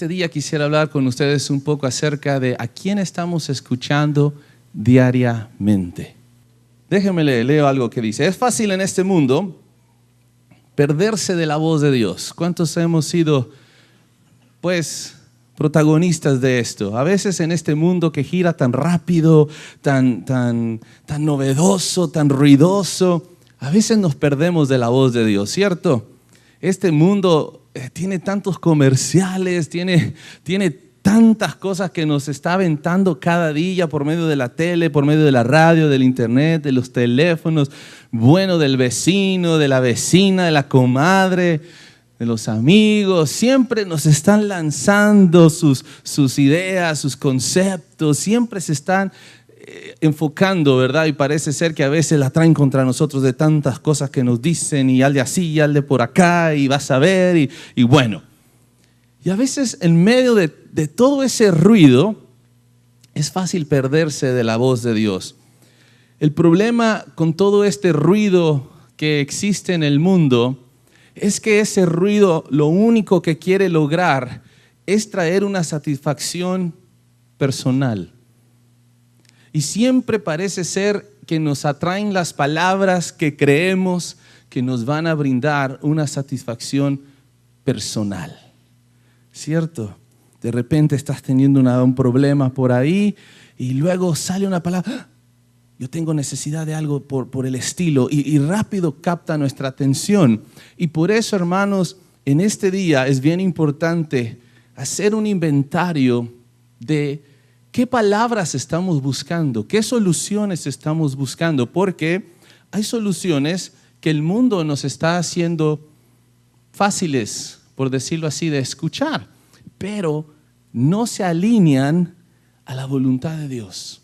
este día quisiera hablar con ustedes un poco acerca de a quién estamos escuchando diariamente. Déjenme leo algo que dice: es fácil en este mundo perderse de la voz de Dios. ¿Cuántos hemos sido, protagonistas de esto? A veces en este mundo que gira tan rápido, tan novedoso, tan ruidoso, a veces nos perdemos de la voz de Dios, ¿cierto? Este mundo tiene tantos comerciales, tiene tantas cosas que nos está aventando cada día por medio de la tele, por medio de la radio, del internet, de los teléfonos, del vecino, de la vecina, de la comadre, de los amigos. Siempre nos están lanzando sus ideas, sus conceptos, siempre se están enfocando, ¿verdad? Y parece ser que a veces la traen contra nosotros de tantas cosas que nos dicen, y al de así, y al de por acá, y vas a ver, y bueno. Y a veces en medio de todo ese ruido es fácil perderse de la voz de Dios. El problema con todo este ruido que existe en el mundo es que ese ruido lo único que quiere lograr es traer una satisfacción personal. Y siempre parece ser que nos atraen las palabras que creemos que nos van a brindar una satisfacción personal, ¿cierto? De repente estás teniendo un problema por ahí y luego sale una palabra: ¡ah! Yo tengo necesidad de algo por el estilo, y rápido capta nuestra atención. Y por eso, hermanos, en este día es bien importante hacer un inventario de qué palabras estamos buscando, qué soluciones estamos buscando, porque hay soluciones que el mundo nos está haciendo fáciles, por decirlo así, de escuchar, pero no se alinean a la voluntad de Dios.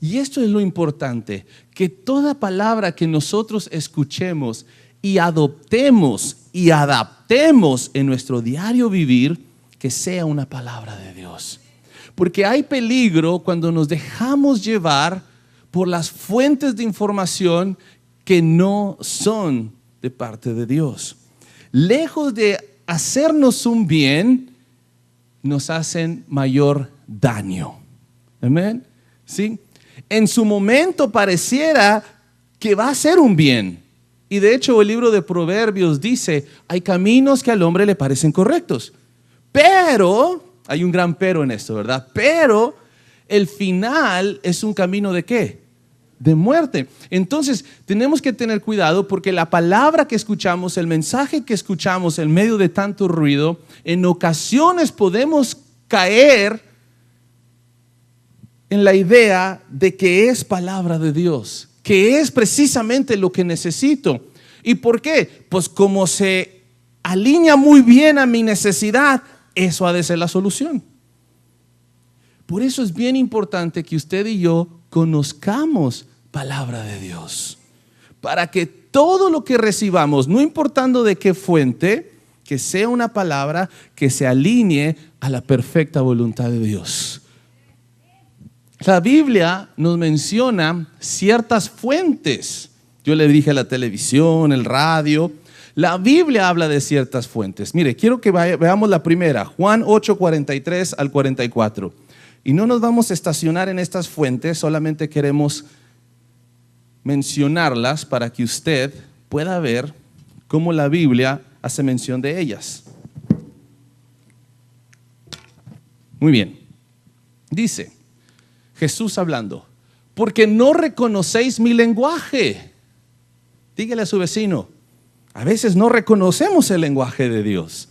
Y esto es lo importante, que toda palabra que nosotros escuchemos y adoptemos y adaptemos en nuestro diario vivir, que sea una palabra de Dios. Porque hay peligro cuando nos dejamos llevar por las fuentes de información que no son de parte de Dios. Lejos de hacernos un bien, nos hacen mayor daño. Amén. ¿Sí? En su momento pareciera que va a ser un bien. Y de hecho el libro de Proverbios dice: hay caminos que al hombre le parecen correctos, pero hay un gran pero en esto, ¿verdad? Pero el final es un camino ¿de qué? De muerte. Entonces tenemos que tener cuidado, porque la palabra que escuchamos, el mensaje que escuchamos en medio de tanto ruido, en ocasiones podemos caer en la idea de que es palabra de Dios, que es precisamente lo que necesito. ¿Y por qué? Pues como se alinea muy bien a mi necesidad, eso ha de ser la solución. Por eso es bien importante que usted y yo conozcamos palabra de Dios, para que todo lo que recibamos, no importando de qué fuente, que sea una palabra que se alinee a la perfecta voluntad de Dios. La Biblia nos menciona ciertas fuentes. Yo le dije la televisión, el radio. La Biblia habla de ciertas fuentes. Mire, quiero que veamos la primera, Juan 8, 43 al 44. Y no nos vamos a estacionar en estas fuentes, solamente queremos mencionarlas para que usted pueda ver cómo la Biblia hace mención de ellas. Muy bien. Dice Jesús hablando: porque no reconocéis mi lenguaje. Dígale a su vecino: a veces no reconocemos el lenguaje de Dios.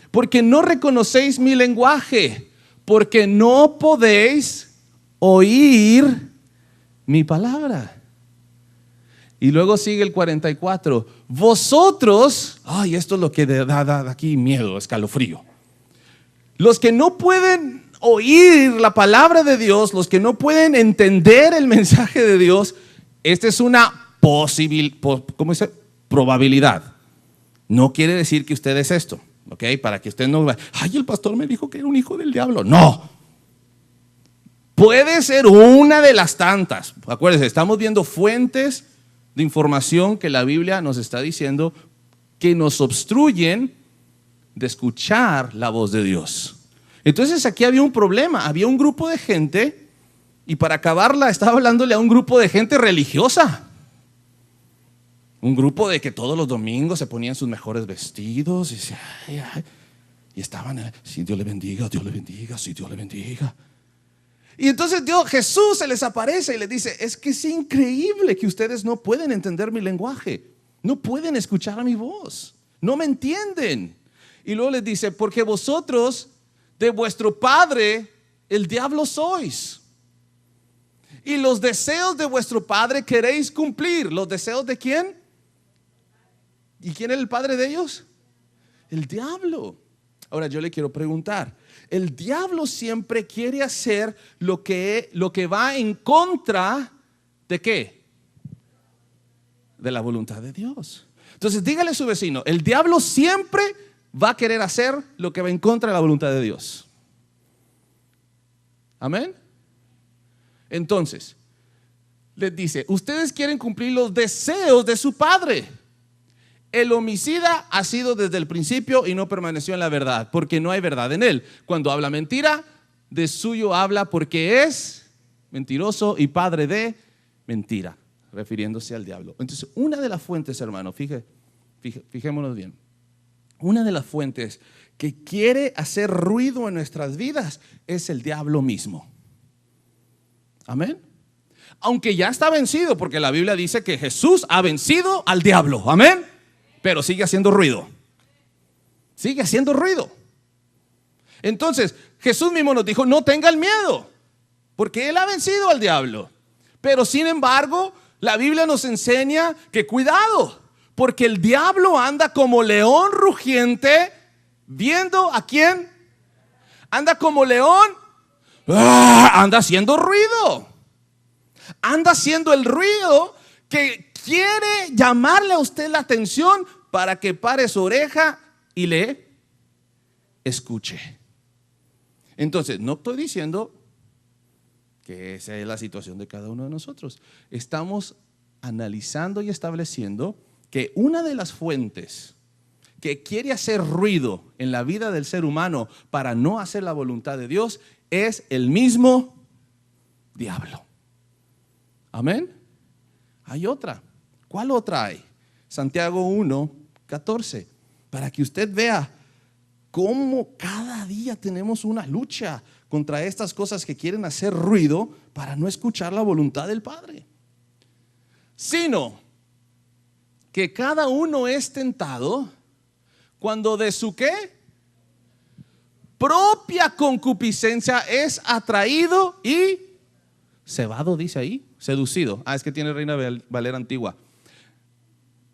Porque no reconocéis mi lenguaje, porque no podéis oír mi palabra. Y luego sigue el 44. Vosotros, esto es lo que da aquí miedo, escalofrío. Los que no pueden oír la palabra de Dios, los que no pueden entender el mensaje de Dios, esta es una probabilidad. No quiere decir que usted es esto, ¿ok? Para que usted no vaya: el pastor me dijo que era un hijo del diablo. No. Puede ser una de las tantas. Acuérdense, estamos viendo fuentes de información que la Biblia nos está diciendo que nos obstruyen de escuchar la voz de Dios. Entonces aquí había un problema, había un grupo de gente, y para acabarla estaba hablándole a un grupo de gente religiosa. Un grupo de que todos los domingos se ponían sus mejores vestidos y estaban, sí, Dios le bendiga, sí, Dios le bendiga. Y entonces Jesús se les aparece y les dice, es que es increíble que ustedes no pueden entender mi lenguaje, no pueden escuchar mi voz, no me entienden. Y luego les dice, porque vosotros de vuestro padre el diablo sois, y los deseos de vuestro padre queréis cumplir. ¿Los deseos de quién? ¿Y quién es el padre de ellos? El diablo. Ahora yo le quiero preguntar, el diablo siempre quiere hacer lo que va en contra ¿de qué? De la voluntad de Dios. Entonces dígale a su vecino, el diablo siempre va a querer hacer lo que va en contra de la voluntad de Dios. Amén. Entonces les dice, ustedes quieren cumplir los deseos de su padre. El homicida ha sido desde el principio y no permaneció en la verdad, porque no hay verdad en él. Cuando habla mentira, de suyo habla porque es mentiroso y padre de mentira, refiriéndose al diablo. Entonces, una de las fuentes, hermano, fijémonos bien, una de las fuentes que quiere hacer ruido en nuestras vidas es el diablo mismo. Amén. Aunque ya está vencido, porque la Biblia dice que Jesús ha vencido al diablo. Amén. Pero sigue haciendo ruido. Sigue haciendo ruido. Entonces, Jesús mismo nos dijo, no tengan miedo, porque Él ha vencido al diablo. Pero sin embargo, la Biblia nos enseña que cuidado, porque el diablo anda como león rugiente, viendo a quién. Anda como león, anda haciendo ruido. Anda haciendo el ruido que quiere llamarle a usted la atención para que pare su oreja y le escuche. Entonces, no estoy diciendo que esa es la situación de cada uno de nosotros. Estamos analizando y estableciendo que una de las fuentes que quiere hacer ruido en la vida del ser humano para no hacer la voluntad de Dios es el mismo diablo. Amén. Hay otra. ¿Cuál otra hay? Santiago 1:14, para que usted vea cómo cada día tenemos una lucha contra estas cosas que quieren hacer ruido para no escuchar la voluntad del Padre. Sino que cada uno es tentado cuando de su ¿qué? Propia concupiscencia es atraído y cebado, dice ahí, seducido. Es que tiene Reina Valera antigua.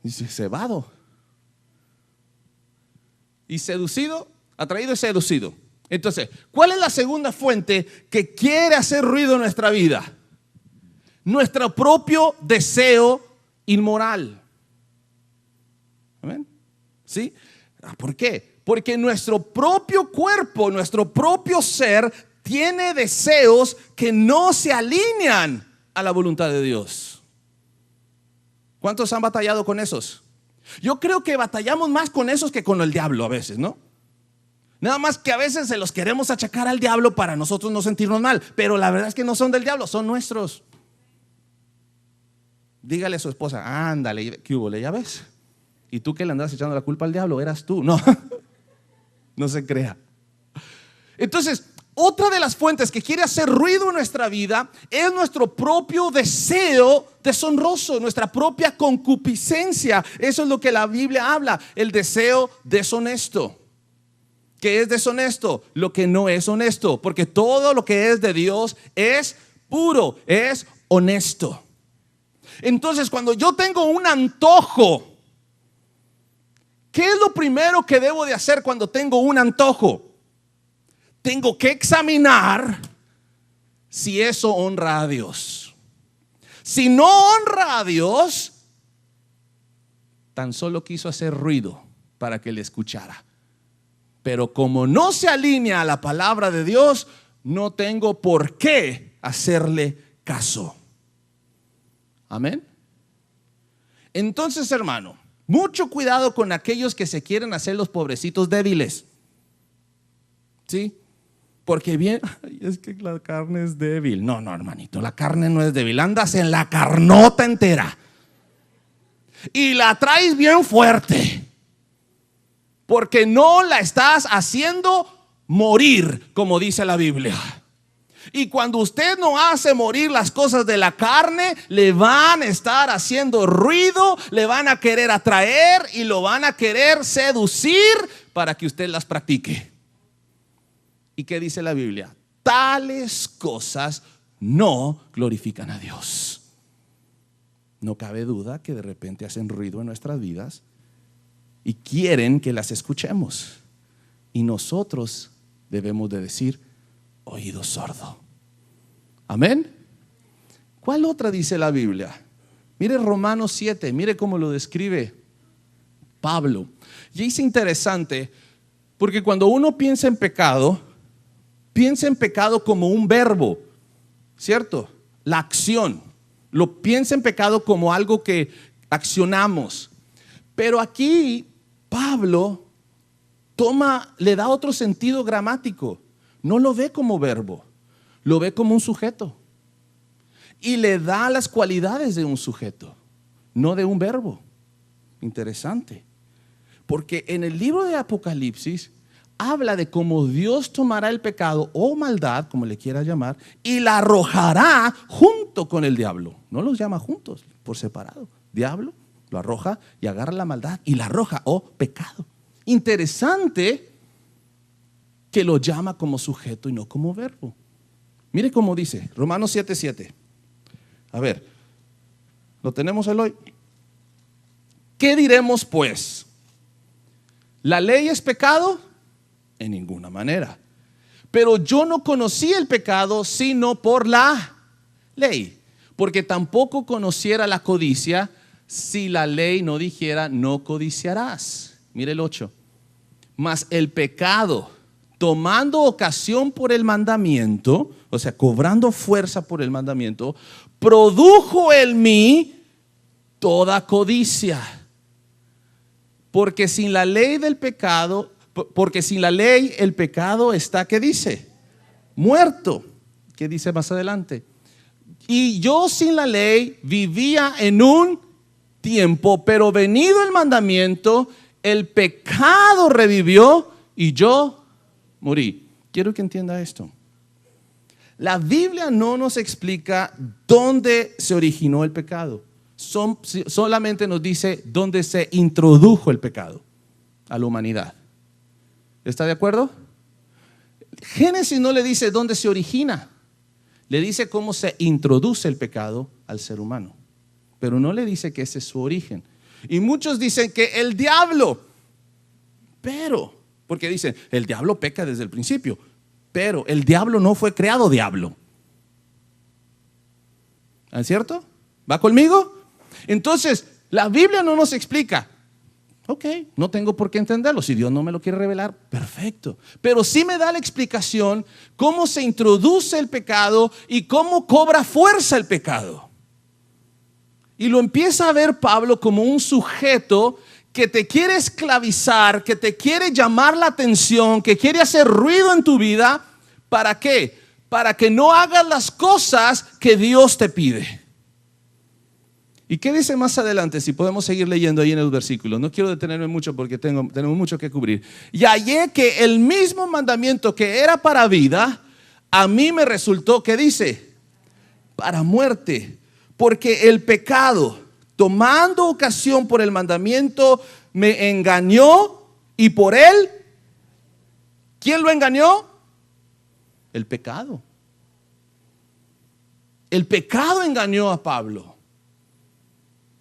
Dice cebado. Y seducido, atraído y seducido. Entonces, ¿cuál es la segunda fuente que quiere hacer ruido en nuestra vida? Nuestro propio deseo inmoral. ¿Amén? ¿Sí? ¿Por qué? Porque nuestro propio cuerpo, nuestro propio ser tiene deseos que no se alinean a la voluntad de Dios. ¿Cuántos han batallado con esos? Yo creo que batallamos más con esos que con el diablo a veces, ¿no? Nada más que a veces se los queremos achacar al diablo para nosotros no sentirnos mal, pero la verdad es que no son del diablo, son nuestros. Dígale a su esposa, ándale, ¿qué hubo? ¿Ya ves? Y tú que le andas echando la culpa al diablo, eras tú. No, no se crea. Entonces, otra de las fuentes que quiere hacer ruido en nuestra vida es nuestro propio deseo deshonroso, nuestra propia concupiscencia. Eso es lo que la Biblia habla, el deseo deshonesto. ¿Qué es deshonesto? Lo que no es honesto, porque todo lo que es de Dios es puro, es honesto. Entonces, cuando yo tengo un antojo, ¿qué es lo primero que debo de hacer cuando tengo un antojo? Tengo que examinar si eso honra a Dios. Si no honra a Dios, tan solo quiso hacer ruido para que le escuchara. Pero como no se alinea a la palabra de Dios, no tengo por qué hacerle caso. Amén. Entonces, hermano, Mucho cuidado con aquellos que se quieren hacer los pobrecitos débiles. ¿Sí? Porque bien, ay, es que la carne es débil. No, no, hermanito, la carne no es débil. Andas en la carnota entera. Y la traes bien fuerte. Porque no la estás haciendo morir, como dice la Biblia. Y cuando usted no hace morir las cosas de la carne, le van a estar haciendo ruido, le van a querer atraer y lo van a querer seducir para que usted las practique. ¿Y qué dice la Biblia? Tales cosas no glorifican a Dios. No cabe duda que de repente hacen ruido en nuestras vidas y quieren que las escuchemos. Y nosotros debemos de decir: oído sordo. Amén. ¿Cuál otra dice la Biblia? Mire Romanos 7, mire cómo lo describe Pablo. Y es interesante porque cuando uno piensa en pecado como un verbo, ¿cierto? La acción. Lo piensa en pecado como algo que accionamos. Pero aquí Pablo le da otro sentido gramático. No lo ve como verbo, lo ve como un sujeto. Y le da las cualidades de un sujeto, no de un verbo. Interesante. Porque en el libro de Apocalipsis habla de cómo Dios tomará el pecado o maldad, como le quiera llamar, y la arrojará junto con el diablo. No los llama juntos, por separado. Diablo lo arroja y agarra la maldad y la arroja, pecado. Interesante que lo llama como sujeto y no como verbo. Mire cómo dice Romanos 7:7. A ver, ¿lo tenemos hoy? ¿Qué diremos pues? ¿La ley es pecado? En ninguna manera. Pero yo no conocí el pecado sino por la ley, porque tampoco conociera la codicia si la ley no dijera no codiciarás. Mire el 8. Mas el pecado, tomando ocasión por el mandamiento, o sea, cobrando fuerza por el mandamiento, produjo en mí toda codicia. Porque sin la ley el pecado está, ¿qué dice? Muerto. ¿Qué dice más adelante? Y yo sin la ley vivía en un tiempo, pero venido el mandamiento, el pecado revivió y yo morí. Quiero que entienda esto. La Biblia no nos explica dónde se originó el pecado. Solamente nos dice dónde se introdujo el pecado a la humanidad. ¿Está de acuerdo? Génesis no le dice dónde se origina, le dice cómo se introduce el pecado al ser humano, pero no le dice que ese es su origen. Y muchos dicen que el diablo, porque dicen, el diablo peca desde el principio, pero el diablo no fue creado diablo. ¿Es cierto? ¿Va conmigo? Entonces, la Biblia no nos explica. Ok, no tengo por qué entenderlo. Si Dios no me lo quiere revelar, perfecto. Pero sí me da la explicación cómo se introduce el pecado y cómo cobra fuerza el pecado. Y lo empieza a ver Pablo como un sujeto que te quiere esclavizar, que te quiere llamar la atención, que quiere hacer ruido en tu vida. ¿Para qué? Para que no hagas las cosas que Dios te pide. ¿Y qué dice más adelante? Si podemos seguir leyendo ahí en el versículo. No quiero detenerme mucho porque tenemos mucho que cubrir. Y hallé que el mismo mandamiento que era para vida, a mí me resultó, ¿qué dice? Para muerte. Porque el pecado, tomando ocasión por el mandamiento, me engañó y por él, ¿quién lo engañó? El pecado. El pecado engañó a Pablo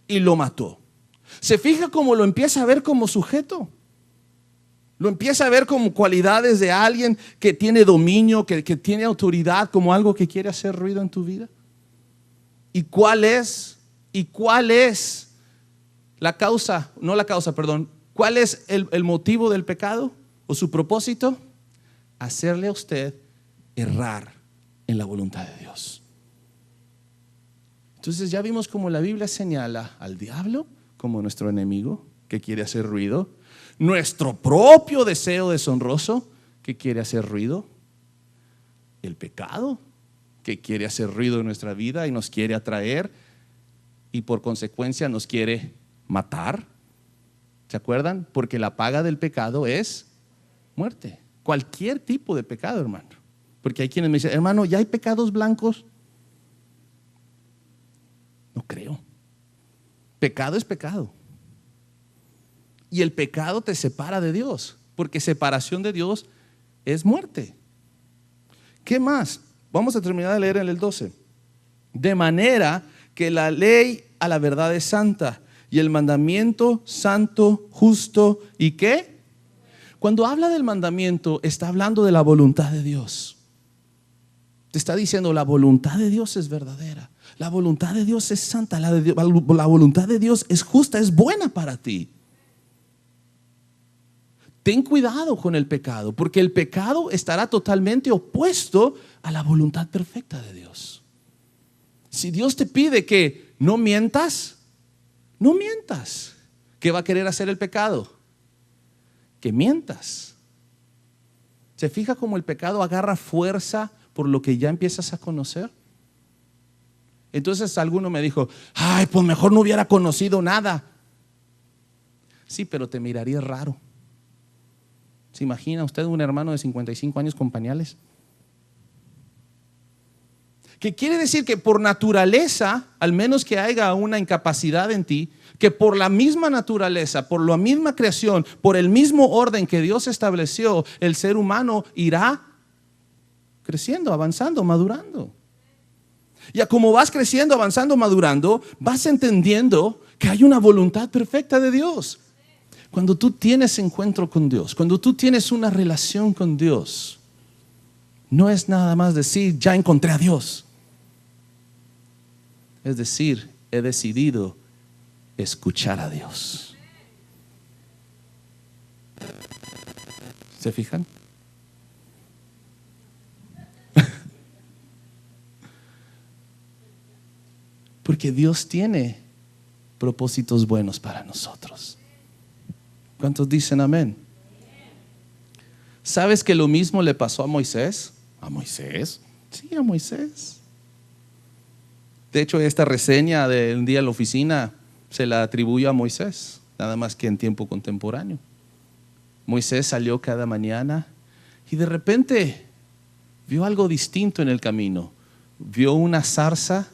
y lo mató. ¿Se fija cómo lo empieza a ver como sujeto? Lo empieza a ver como cualidades de alguien que tiene dominio, que tiene autoridad, como algo que quiere hacer ruido en tu vida. ¿Y cuál es la causa? No la causa, perdón. ¿Cuál es el motivo del pecado o su propósito? Hacerle a usted errar en la voluntad de Dios. Entonces ya vimos cómo la Biblia señala al diablo como nuestro enemigo, que quiere hacer ruido. Nuestro propio deseo deshonroso, que quiere hacer ruido. El pecado, que quiere hacer ruido en nuestra vida y nos quiere atraer y por consecuencia nos quiere matar. ¿Se acuerdan? Porque la paga del pecado es muerte. Cualquier tipo de pecado, hermano. Porque hay quienes me dicen, hermano, ¿ya hay pecados blancos? No creo. Pecado es pecado. Y el pecado te separa de Dios, porque separación de Dios es muerte. ¿Qué más? Vamos a terminar de leer en el 12. De manera que la ley a la verdad es santa y el mandamiento santo, justo y ¿qué? Cuando habla del mandamiento está hablando de la voluntad de Dios. Te está diciendo la voluntad de Dios es verdadera, la voluntad de Dios es santa, la voluntad de Dios es justa, es buena para ti. Ten cuidado con el pecado, porque el pecado estará totalmente opuesto a la voluntad perfecta de Dios. Si Dios te pide que no mientas, no mientas. ¿Qué va a querer hacer el pecado? Que mientas. ¿Se fija cómo el pecado agarra fuerza por lo que ya empiezas a conocer? Entonces alguno me dijo, ay, pues mejor no hubiera conocido nada. Sí, pero te miraría raro. ¿Se imagina usted un hermano de 55 años con pañales? Que quiere decir que por naturaleza, al menos que haya una incapacidad en ti, que por la misma naturaleza, por la misma creación, por el mismo orden que Dios estableció, el ser humano irá creciendo, avanzando, madurando. Y a como vas creciendo, avanzando, madurando, vas entendiendo que hay una voluntad perfecta de Dios. Cuando tú tienes encuentro con Dios, cuando tú tienes una relación con Dios, no es nada más decir, ya encontré a Dios. Es decir, he decidido escuchar a Dios. ¿Se fijan? Porque Dios tiene propósitos buenos para nosotros. ¿Cuántos dicen amén? ¿Sabes que lo mismo le pasó a Moisés? ¿A Moisés? Sí, a Moisés. De hecho, esta reseña de un día en la oficina se la atribuyo a Moisés, nada más que en tiempo contemporáneo. Moisés salió cada mañana y de repente vio algo distinto en el camino. Vio una zarza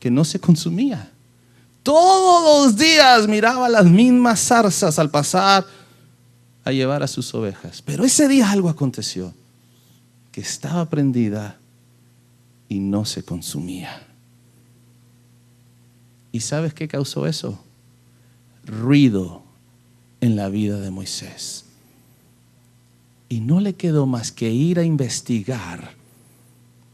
que no se consumía. Todos los días miraba las mismas zarzas al pasar a llevar a sus ovejas. Pero ese día algo aconteció, que estaba prendida y no se consumía. ¿Y sabes qué causó eso? Ruido en la vida de Moisés. Y no le quedó más que ir a investigar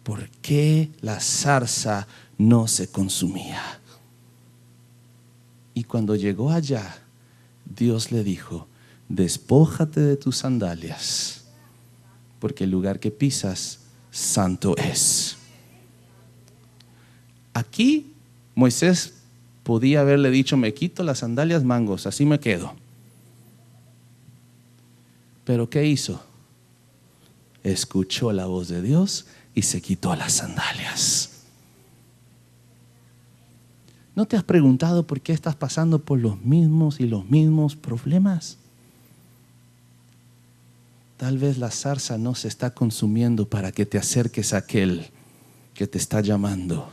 por qué la zarza no se consumía. Y cuando llegó allá, Dios le dijo, despójate de tus sandalias, porque el lugar que pisas, santo es. Aquí Moisés podía haberle dicho, me quito las sandalias, mangos, así me quedo. Pero ¿qué hizo? Escuchó la voz de Dios y se quitó las sandalias. ¿No te has preguntado por qué estás pasando por los mismos problemas? Tal vez la zarza no se está consumiendo para que te acerques a aquel que te está llamando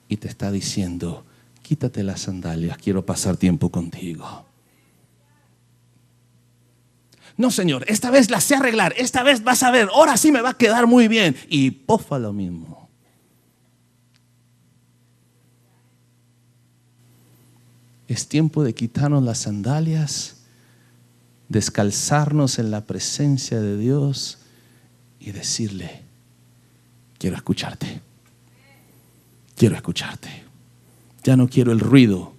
y te está diciendo, quítate las sandalias, quiero pasar tiempo contigo. No, Señor, esta vez la sé arreglar, esta vez vas a ver, ahora sí me va a quedar muy bien. Y pofa lo mismo. Es tiempo de quitarnos las sandalias, descalzarnos en la presencia de Dios y decirle, quiero escucharte. Quiero escucharte. Ya no quiero el ruido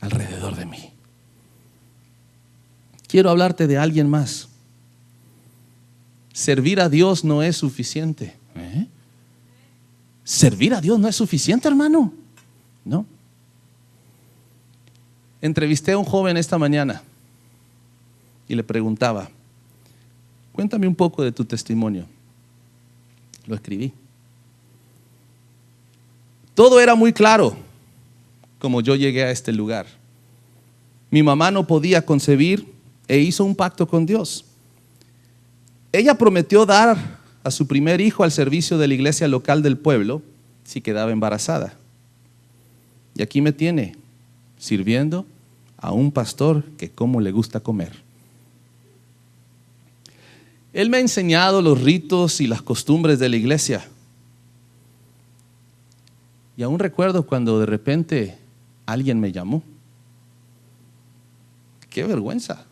alrededor de mí. Quiero hablarte de alguien más. Servir a Dios no es suficiente. Servir a Dios no es suficiente, hermano. No. Entrevisté a un joven esta mañana y le preguntaba, cuéntame un poco de tu testimonio. Lo escribí. Todo era muy claro como yo llegué a este lugar. Mi mamá no podía concebir e hizo un pacto con Dios. Ella prometió dar a su primer hijo al servicio de la iglesia local del pueblo si quedaba embarazada. Y aquí me tiene sirviendo a un pastor que como le gusta comer. Él me ha enseñado los ritos y las costumbres de la iglesia. Y aún recuerdo cuando de repente alguien me llamó. ¡Qué vergüenza!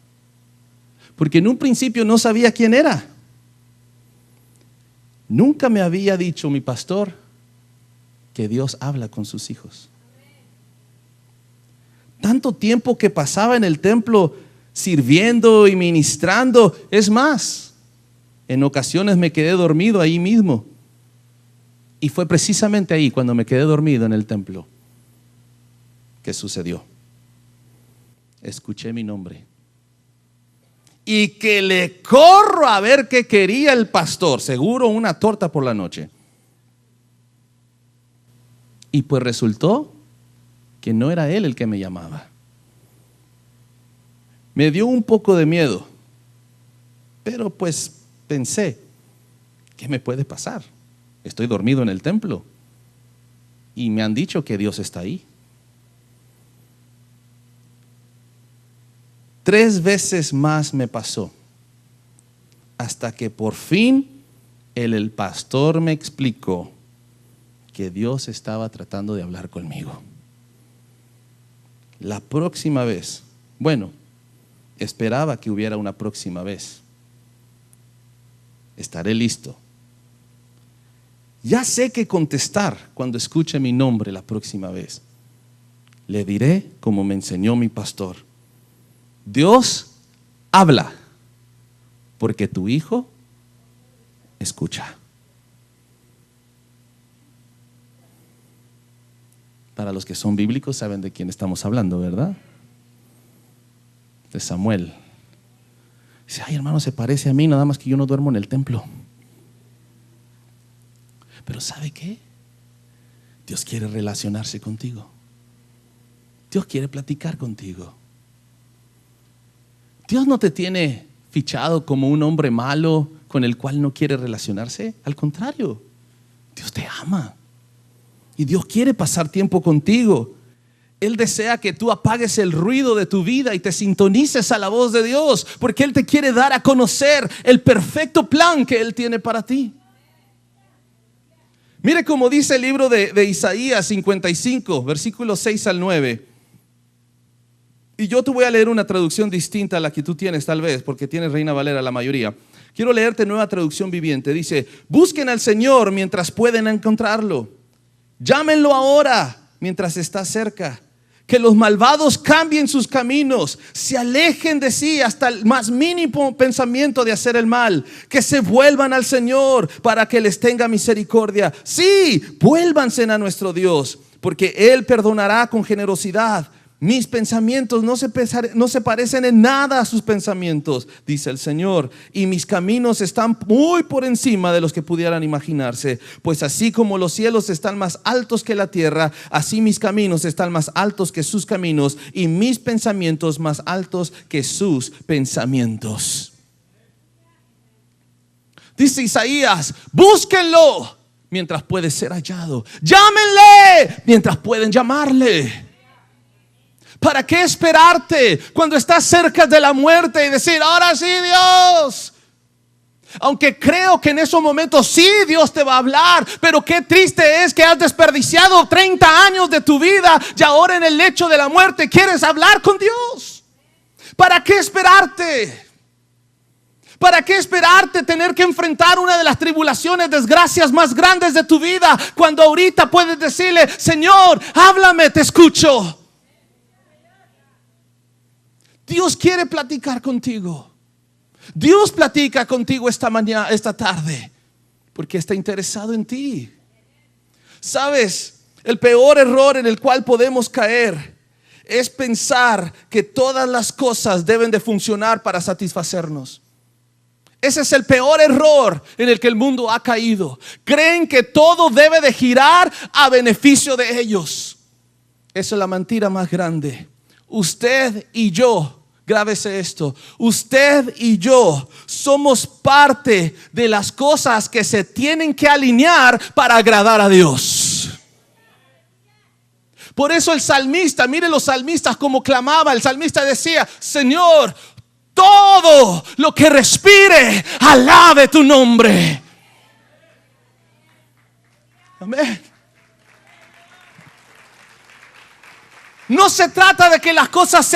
Porque en un principio no sabía quién era. Nunca me había dicho mi pastor que Dios habla con sus hijos. Tanto tiempo que pasaba en el templo sirviendo y ministrando. Es más, en ocasiones me quedé dormido ahí mismo. Y fue precisamente ahí, cuando me quedé dormido en el templo, que sucedió. Escuché mi nombre. Y que le corro a ver qué quería el pastor. Seguro una torta por la noche. Y pues resultó que no era él el que me llamaba. Me dio un poco de miedo. Pero pues pensé, ¿qué me puede pasar? Estoy dormido en el templo. Y me han dicho que Dios está ahí. 3 veces más me pasó, hasta que por fin el pastor me explicó que Dios estaba tratando de hablar conmigo. La próxima vez, bueno, esperaba que hubiera una próxima vez. Estaré listo. Ya sé qué contestar cuando escuche mi nombre la próxima vez. Le diré como me enseñó mi pastor: Dios habla, porque tu hijo escucha. Para los que son bíblicos saben de quién estamos hablando, ¿verdad? De Samuel. Dice, ay hermano, se parece a mí, nada más que yo no duermo en el templo. Pero ¿sabe qué? Dios quiere relacionarse contigo. Dios quiere platicar contigo. Dios no te tiene fichado como un hombre malo con el cual no quiere relacionarse. Al contrario, Dios te ama. Y Dios quiere pasar tiempo contigo. Él desea que tú apagues el ruido de tu vida y te sintonices a la voz de Dios, porque Él te quiere dar a conocer el perfecto plan que Él tiene para ti. Mire cómo dice el libro de Isaías 55, versículos 6 al 9. Y yo te voy a leer una traducción distinta a la que tú tienes tal vez, porque tienes Reina Valera la mayoría. Quiero leerte Nueva Traducción Viviente. Dice, busquen al Señor mientras pueden encontrarlo. Llámenlo ahora mientras está cerca. Que los malvados cambien sus caminos, se alejen de sí hasta el más mínimo pensamiento de hacer el mal. Que se vuelvan al Señor para que les tenga misericordia. Sí, vuélvanse a nuestro Dios, porque Él perdonará con generosidad. Mis pensamientos no se parecen en nada a sus pensamientos, dice el Señor, y mis caminos están muy por encima de los que pudieran imaginarse. Pues así como los cielos están más altos que la tierra, así mis caminos están más altos que sus caminos, y mis pensamientos más altos que sus pensamientos. Dice Isaías, búsquenlo mientras puede ser hallado. Llámenle mientras pueden llamarle. ¿Para qué esperarte cuando estás cerca de la muerte y decir, ahora sí Dios? Aunque creo que en esos momentos sí Dios te va a hablar, pero qué triste es que has desperdiciado 30 años de tu vida y ahora en el lecho de la muerte quieres hablar con Dios. ¿Para qué esperarte? ¿Para qué esperarte tener que enfrentar una de las tribulaciones, desgracias más grandes de tu vida, cuando ahorita puedes decirle, Señor, háblame, te escucho? Dios quiere platicar contigo. Dios platica contigo esta mañana, esta tarde, porque está interesado en ti. ¿Sabes? El peor error en el cual podemos caer es pensar que todas las cosas deben de funcionar para satisfacernos. Ese es el peor error en el que el mundo ha caído. Creen que todo debe de girar a beneficio de ellos. Esa es la mentira más grande. Usted y yo, grábese esto, usted y yo somos parte de las cosas que se tienen que alinear para agradar a Dios. Por eso el salmista, mire los salmistas como clamaba. El salmista decía: Señor, todo lo que respire, alabe tu nombre. Amén. No se trata de que las cosas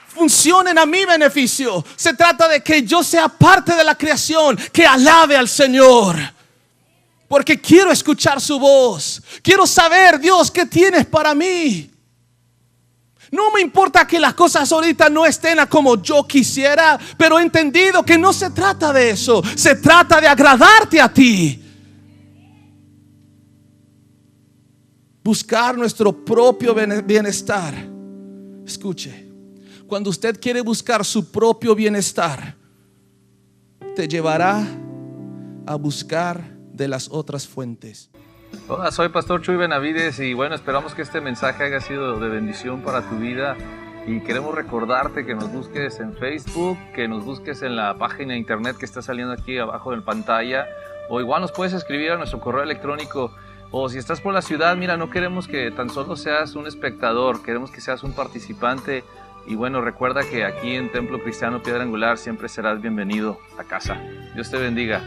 funcionen a mi beneficio. Se trata de que yo sea parte de la creación que alabe al Señor. Porque quiero escuchar su voz. Quiero saber, Dios, ¿qué tienes para mí? No me importa que las cosas ahorita no estén como yo quisiera, pero he entendido que no se trata de eso. Se trata de agradarte a ti. Buscar nuestro propio bienestar. Escuche, cuando usted quiere buscar su propio bienestar, te llevará a buscar de las otras fuentes. Hola, soy Pastor Chuy Benavides y bueno, esperamos que este mensaje haya sido de bendición para tu vida y queremos recordarte que nos busques en Facebook, que nos busques en la página de internet que está saliendo aquí abajo en pantalla, o igual nos puedes escribir a nuestro correo electrónico, o si estás por la ciudad, mira, no queremos que tan solo seas un espectador, queremos que seas un participante. Y bueno, recuerda que aquí en Templo Cristiano Piedra Angular siempre serás bienvenido a casa. Dios te bendiga.